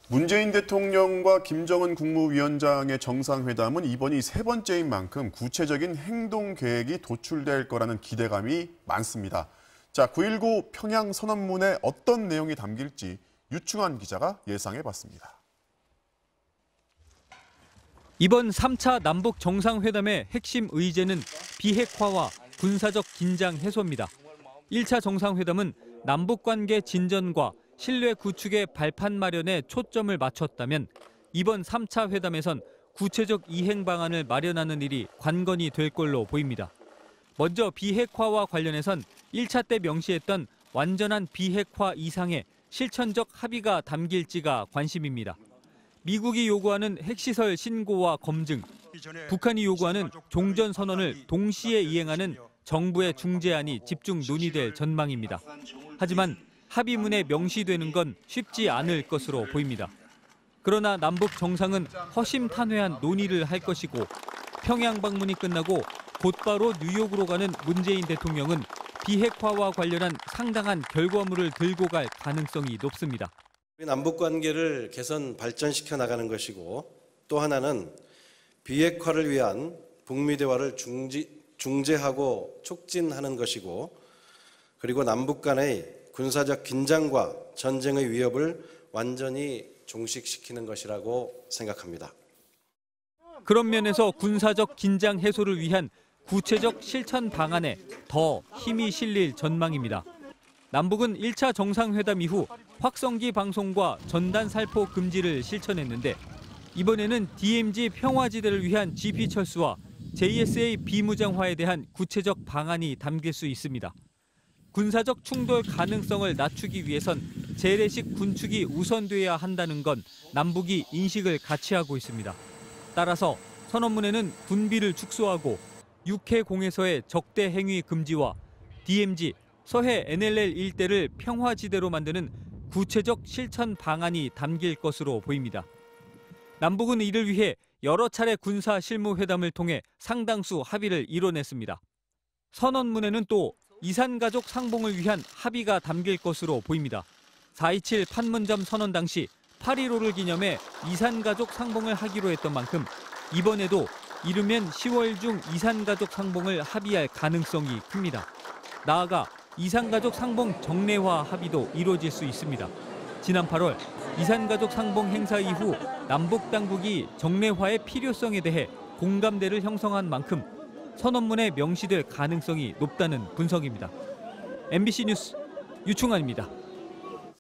문재인 대통령과 김정은 국무위원장의 정상회담은 이번이 세 번째인 만큼 구체적인 행동 계획이 도출될 거라는 기대감이 많습니다. 자, 9.19 평양 선언문에 어떤 내용이 담길지 유충환 기자가 예상해봤습니다. 이번 3차 남북 정상회담의 핵심 의제는 비핵화와 군사적 긴장 해소입니다. 1차 정상회담은 남북관계 진전과 신뢰 구축의 발판 마련에 초점을 맞췄다면 이번 3차 회담에선 구체적 이행 방안을 마련하는 일이 관건이 될 걸로 보입니다. 먼저 비핵화와 관련해선 1차 때 명시했던 완전한 비핵화 이상의 실천적 합의가 담길지가 관심입니다. 미국이 요구하는 핵시설 신고와 검증, 북한이 요구하는 종전선언을 동시에 이행하는 정부의 중재안이 집중 논의될 전망입니다. 하지만 합의문에 명시되는 건 쉽지 않을 것으로 보입니다. 그러나 남북 정상은 허심탄회한 논의를 할 것이고 평양 방문이 끝나고 곧바로 뉴욕으로 가는 문재인 대통령은 비핵화와 관련한 상당한 결과물을 들고 갈 가능성이 높습니다. 남북 관계를 개선 발전시켜 나가는 것이고 또 하나는 비핵화를 위한 북미 대화를 중재하고 촉진하는 것이고 그리고 남북 간의 군사적 긴장과 전쟁의 위협을 완전히 종식시키는 것이라고 생각합니다. 그런 면에서 군사적 긴장 해소를 위한 구체적 실천 방안에 더 힘이 실릴 전망입니다. 남북은 1차 정상회담 이후 확성기 방송과 전단 살포 금지를 실천했는데 이번에는 DMZ 평화지대를 위한 GP 철수와 JSA 비무장화에 대한 구체적 방안이 담길 수 있습니다. 군사적 충돌 가능성을 낮추기 위해선 재래식 군축이 우선돼야 한다는 건 남북이 인식을 같이 하고 있습니다. 따라서 선언문에는 군비를 축소하고 육해공에서의 적대 행위 금지와 DMZ, 서해 NLL 일대를 평화지대로 만드는 구체적 실천 방안이 담길 것으로 보입니다. 남북은 이를 위해 여러 차례 군사 실무회담을 통해 상당수 합의를 이뤄냈습니다. 선언문에는 또 이산가족 상봉을 위한 합의가 담길 것으로 보입니다. 4.27 판문점 선언 당시 8.15를 기념해 이산가족 상봉을 하기로 했던 만큼 이번에도 이르면 10월 중 이산가족 상봉을 합의할 가능성이 큽니다. 나아가 이산가족 상봉 정례화 합의도 이루어질 수 있습니다. 지난 8월 이산가족 상봉 행사 이후 남북 당국이 정례화의 필요성에 대해 공감대를 형성한 만큼 선언문에 명시될 가능성이 높다는 분석입니다. MBC 뉴스 유충환입니다.